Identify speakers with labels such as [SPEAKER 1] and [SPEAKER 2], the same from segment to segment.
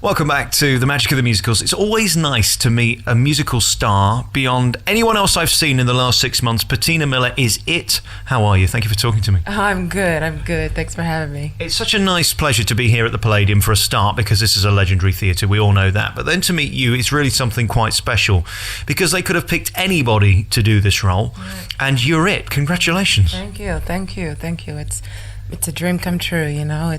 [SPEAKER 1] Welcome back to the magic of the musicals. It's always nice to meet a musical star beyond anyone else I've seen in the last 6 months. Patina Miller is it. How are you? Thank you for talking to me.
[SPEAKER 2] I'm good. Thanks for having me.
[SPEAKER 1] It's such a nice pleasure to be here at the Palladium for a start, because this is a legendary theatre, we all know that. But then to meet you is really something quite special, because they could have picked anybody to do this role, and you're it. Congratulations.
[SPEAKER 2] Thank you. It's a dream come true, you know.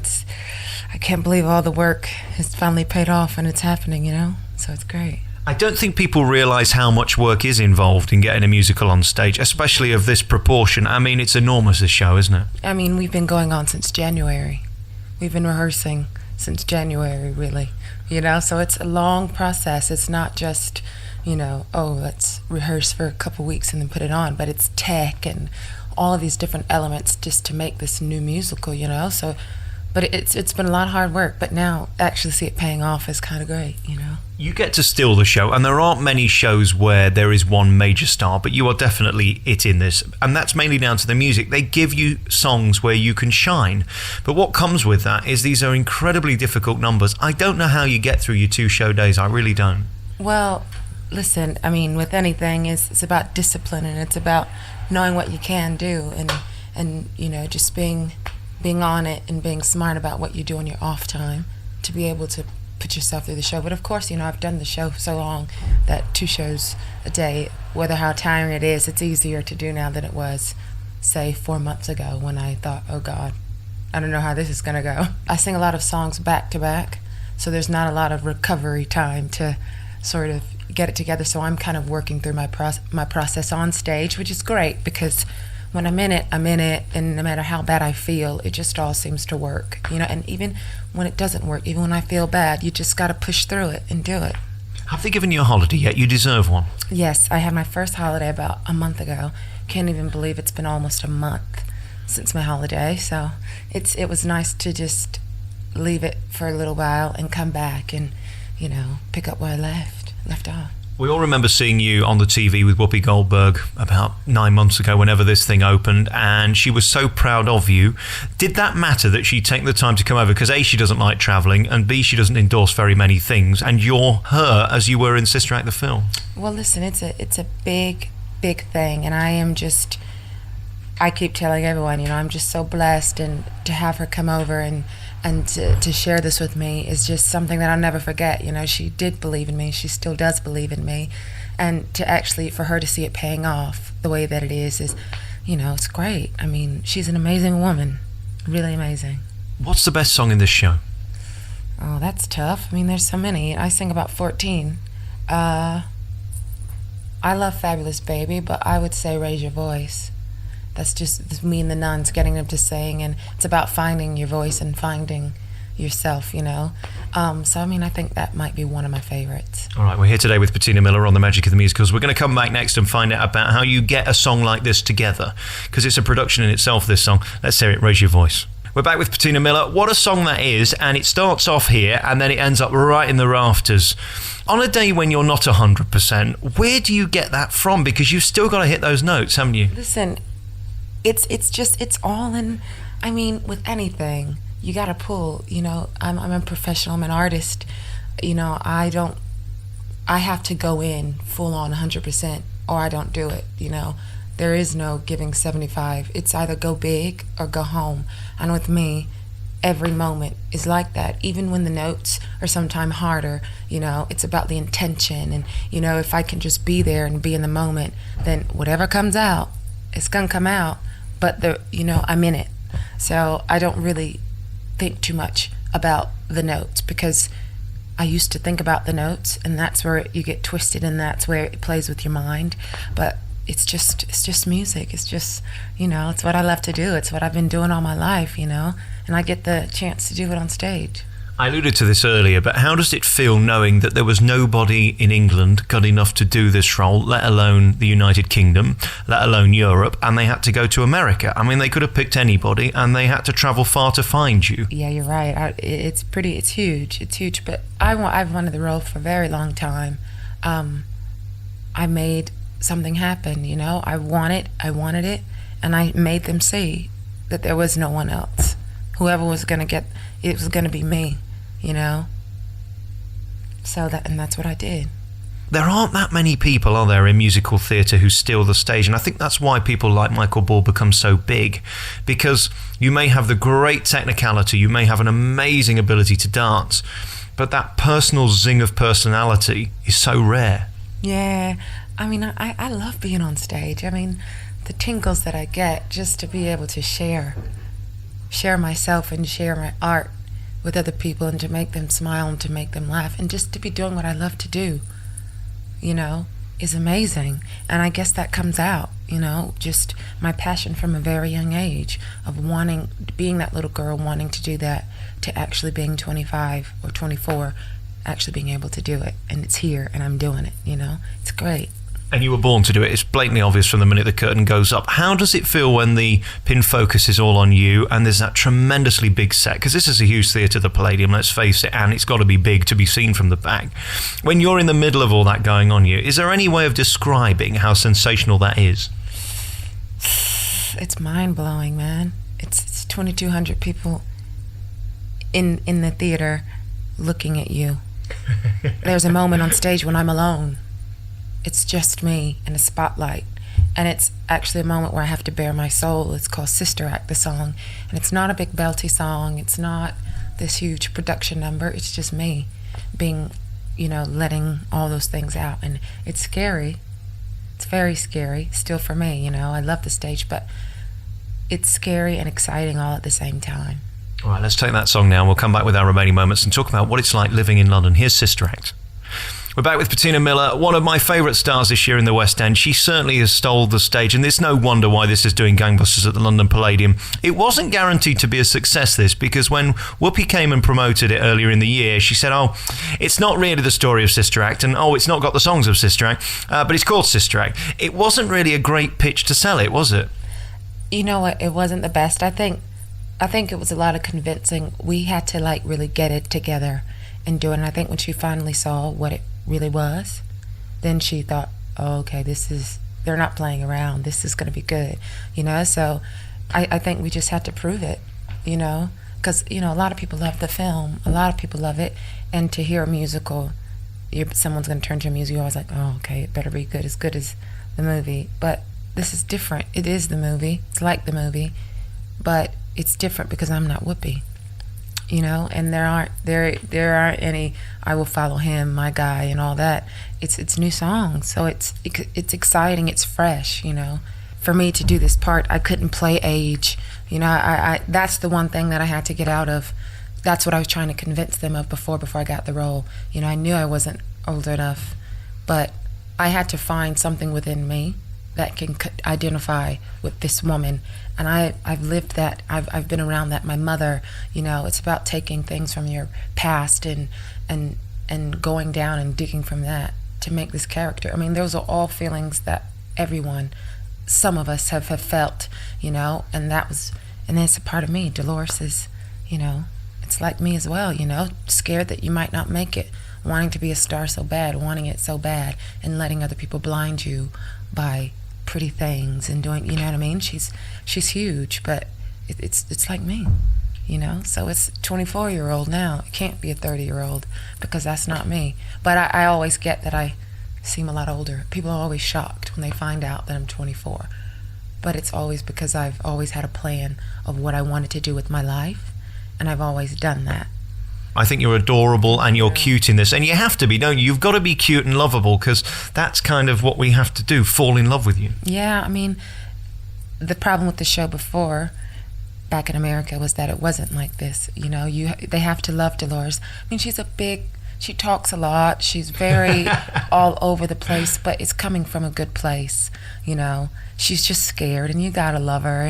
[SPEAKER 2] I can't believe all the work has finally paid off and it's happening, you know. So it's great.
[SPEAKER 1] I don't think people realise how much work is involved in getting a musical on stage, especially of this proportion. I mean, it's enormous, this show, isn't it?
[SPEAKER 2] I mean, we've been going on since January. We've been rehearsing since January, really. You know, so it's a long process. It's not just, you know, oh, let's rehearse for a couple weeks and then put it on. But it's tech and all of these different elements just to make this new musical, you know. So, but it's been a lot of hard work. But now actually see it paying off is kind of great, you know.
[SPEAKER 1] You get to steal the show, and there aren't many shows where there is one major star, but you are definitely it in this, and that's mainly down to the music. They give you songs where you can shine, but what comes with that is these are incredibly difficult numbers. I don't know how you get through your 2 show days. I really don't.
[SPEAKER 2] Well, listen, I mean, with anything, it's about discipline, and it's about knowing what you can do, and you know, just being on it and being smart about what you do on your off time to be able to put yourself through the show. But of course, you know, I've done the show so long that 2 shows a day, whether how tiring it is, it's easier to do now than it was, say, 4 months ago when I thought, oh God, I don't know how this is gonna go. I sing a lot of songs back to back, so there's not a lot of recovery time to sort of get it together. So I'm kind of working through my process on stage, which is great, because when I'm in it, and no matter how bad I feel, it just all seems to work, you know. And even when it doesn't work, even when I feel bad, you just got to push through it and do it.
[SPEAKER 1] Have they given you a holiday yet? You deserve one.
[SPEAKER 2] Yes, I had my first holiday about a month ago. Can't even believe it's been almost a month since my holiday. So it was nice to just leave it for a little while and come back and, you know, pick up where I left off.
[SPEAKER 1] We all remember seeing you on the TV with Whoopi Goldberg about 9 months ago, whenever this thing opened, and she was so proud of you. Did that matter that she'd take the time to come over? Because A, she doesn't like travelling, and B, she doesn't endorse very many things, and you're her as you were in Sister Act the film. Well,
[SPEAKER 2] listen, it's a big thing, and I keep telling everyone, you know, I'm just so blessed, and to have her come over and to share this with me is just something that I'll never forget. You know, she did believe in me. She still does believe in me. And to actually, for her to see it paying off the way that it is, you know, it's great. I mean, she's an amazing woman. Really amazing.
[SPEAKER 1] What's the best song in this show?
[SPEAKER 2] Oh, that's tough. I mean, there's so many. I sing about 14. I love Fabulous Baby, but I would say Raise Your Voice. That's just me and the nuns getting them to sing, and it's about finding your voice and finding yourself, you know. So, I mean, I think that might be one of my favorites.
[SPEAKER 1] All right, we're here today with Patina Miller on The Magic of the Musicals. We're going to come back next and find out about how you get a song like this together, because it's a production in itself, this song. Let's hear it, Raise Your Voice. We're back with Patina Miller. What a song that is, and it starts off here, and then it ends up right in the rafters. On a day when you're not 100%, where do you get that from? Because you've still got to hit those notes, haven't you?
[SPEAKER 2] Listen, it's all in. I mean, with anything, you got to pull, you know. I'm a professional, I'm an artist, you know. I have to go in full on 100%, or I don't do it, you know. There is no giving 75. It's either go big or go home. And with me, every moment is like that. Even when the notes are sometimes harder, you know, it's about the intention. And, you know, if I can just be there and be in the moment, then whatever comes out, it's gonna come out. But you know, I'm in it, so I don't really think too much about the notes, because I used to think about the notes, and that's where you get twisted, and that's where it plays with your mind. But it's just music. It's just, you know, it's what I love to do. It's what I've been doing all my life, you know, and I get the chance to do it on stage.
[SPEAKER 1] I alluded to this earlier, but how does it feel knowing that there was nobody in England good enough to do this role, let alone the United Kingdom, let alone Europe, and they had to go to America? I mean, they could have picked anybody, and they had to travel far to find you.
[SPEAKER 2] Yeah, you're right. It's huge, but I've wanted the role for a very long time. I made something happen, you know. I wanted it, and I made them see that there was no one else. Whoever was going to get it was going to be me, you know. And that's what I did.
[SPEAKER 1] There aren't that many people, are there, in musical theatre who steal the stage, and I think that's why people like Michael Ball become so big, because you may have the great technicality, you may have an amazing ability to dance, but that personal zing of personality is so rare.
[SPEAKER 2] Yeah, I mean, I love being on stage. I mean, the tingles that I get just to be able to share myself and share my art with other people and to make them smile and to make them laugh and just to be doing what I love to do, is amazing. And I guess that comes out, just my passion from a very young age of being that little girl wanting to do that, to actually being 25 or 24, actually being able to do it. And it's here and I'm doing it, it's great.
[SPEAKER 1] And you were born to do it. It's blatantly obvious from the minute the curtain goes up. How does it feel when the pin focus is all on you and there's that tremendously big set? Because this is a huge theatre, the Palladium, let's face it, and it's got to be big to be seen from the back. When you're in the middle of all that going on you, is there any way of describing how sensational that is?
[SPEAKER 2] It's mind-blowing, man. It's 2,200 people in the theatre looking at you. There's a moment on stage when I'm alone. It's just me in a spotlight. And it's actually a moment where I have to bare my soul. It's called Sister Act, the song. And it's not a big belty song. It's not this huge production number. It's just me being, letting all those things out. And it's scary. It's very scary still for me, I love the stage, but it's scary and exciting all at the same time.
[SPEAKER 1] All right, let's take that song now and we'll come back with our remaining moments and talk about what it's like living in London. Here's Sister Act. We're back with Patina Miller, one of my favourite stars this year in the West End. She certainly has stole the stage, and there's no wonder why this is doing gangbusters at the London Palladium. It wasn't guaranteed to be a success, this, because when Whoopi came and promoted it earlier in the year, she said, it's not really the story of Sister Act, and it's not got the songs of Sister Act, but it's called Sister Act. It wasn't really a great pitch to sell it, was it?
[SPEAKER 2] You know what? It wasn't the best. I think it was a lot of convincing. We had to really get it together and do it. And I think when she finally saw what it really was, then she thought, okay, they're not playing around. This is going to be good, So I think we just had to prove it, because a lot of people love the film, a lot of people love it, and to hear a musical, someone's going to turn to a musical. You're always like, okay, it better be good as the movie. But this is different. It is the movie. It's like the movie, but it's different because I'm not Whoopi. And there aren't any I will follow him, my guy, and all that. It's new songs, so it's exciting, it's fresh, For me to do this part, I couldn't play age, I that's the one thing that I had to get out of. That's what I was trying to convince them of before I got the role. I knew I wasn't old enough, but I had to find something within me that can identify with this woman. And I've lived that. I've been around that. My mother, it's about taking things from your past and going down and digging from that to make this character. I mean, those are all feelings that some of us have felt, and it's a part of me. Dolores is, it's like me as well, scared that you might not make it, wanting to be a star so bad, wanting it so bad, and letting other people blind you by pretty things and doing, what I mean? She's huge, but it's like me, So it's 24-year-old now. It can't be a 30-year-old because that's not me. But I always get that I seem a lot older. People are always shocked when they find out that I'm 24. But it's always because I've always had a plan of what I wanted to do with my life, and I've always done that.
[SPEAKER 1] I think you're adorable and you're cute in this. And you have to be, don't you? You've got to be cute and lovable because that's kind of what we have to do, fall in love with you.
[SPEAKER 2] Yeah, I mean, the problem with the show before, back in America, was that it wasn't like this. They have to love Dolores. I mean, she talks a lot. She's very all over the place, but it's coming from a good place, She's just scared, and you got to love her,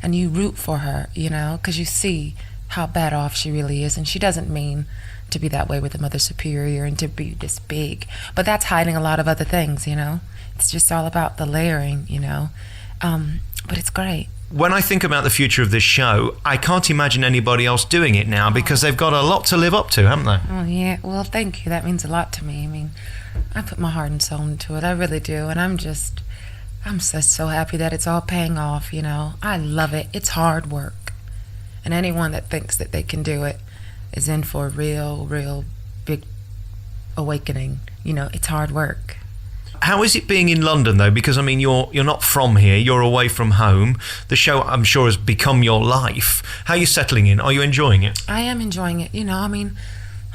[SPEAKER 2] and you root for her, because you see how bad off she really is, and she doesn't mean to be that way with the Mother Superior and to be this big, but that's hiding a lot of other things, It's just all about the layering, but it's great.
[SPEAKER 1] When I think about the future of this show, I can't imagine anybody else doing it now because they've got a lot to live up to, haven't they?
[SPEAKER 2] Oh, yeah. Well, thank you. That means a lot to me. I mean, I put my heart and soul into it. I really do, and I'm so happy that it's all paying off, I love it. It's hard work. And anyone that thinks that they can do it is in for a real big awakening. You know, it's hard work.
[SPEAKER 1] How is it being in London, though? Because, I mean, you're not from here. You're away from home. The show, I'm sure, has become your life. How are you settling in? Are you enjoying it?
[SPEAKER 2] I am enjoying it. You know, I mean,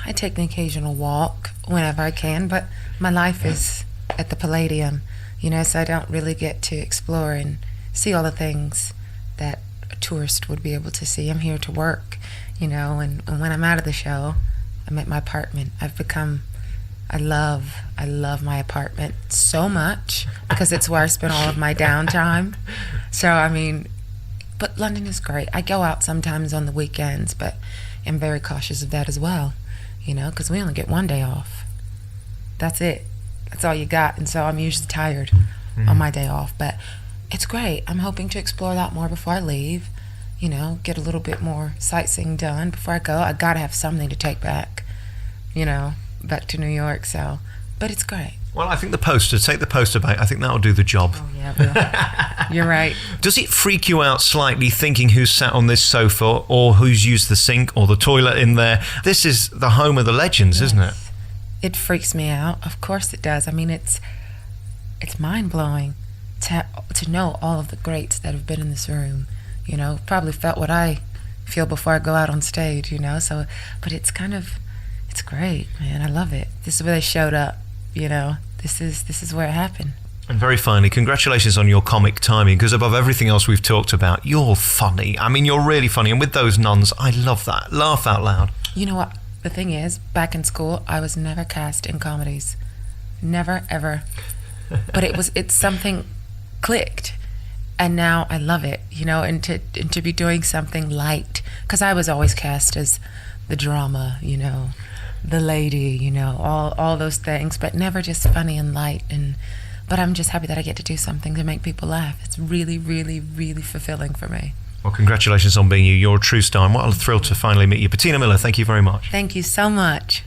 [SPEAKER 2] I take the occasional walk whenever I can, but my life is at the Palladium, you know, so I don't really get to explore and see all the things that a tourist would be able to see. I'm here to work, you know, and when I'm out of the show, I'm at my apartment. I love my apartment so much because it's where I spend all of my downtime. So, I mean, but London is great. I go out sometimes on the weekends, but I'm very cautious of that as well, you know, because we only get one day off. That's it. That's all you got. And so I'm usually tired on my day off. But it's great. I'm hoping to explore a lot more before I leave, you know, get a little bit more sightseeing done before I go. I got to have something to take back, you know, back to New York. So, but it's great.
[SPEAKER 1] Well, I think take the poster back. I think that'll do the job.
[SPEAKER 2] Oh, yeah, you're right.
[SPEAKER 1] Does it freak you out slightly thinking who's sat on this sofa or who's used the sink or the toilet in there? This is the home of the legends, isn't it?
[SPEAKER 2] It freaks me out. Of course it does. I mean, it's mind-blowing to know all of the greats that have been in this room, you know, probably felt what I feel before I go out on stage, you know, so, but it's great, man. I love it. This is where they showed up, you know. This is where it happened.
[SPEAKER 1] And very finally, congratulations on your comic timing, because above everything else we've talked about, you're funny. I mean, you're really funny. And with those nuns, I love that. Laugh out loud.
[SPEAKER 2] You know what? The thing is, back in school, I was never cast in comedies. Never, ever. But it's something clicked. And now I love it, you know, and to be doing something light. Because I was always cast as the drama, you know, the lady, you know, all those things, but never just funny and light. But I'm just happy that I get to do something to make people laugh. It's really, really, really fulfilling for me.
[SPEAKER 1] Well, congratulations on being you. You're a true star, and what a thrill to finally meet you. Patina Miller, thank you very much.
[SPEAKER 2] Thank you so much.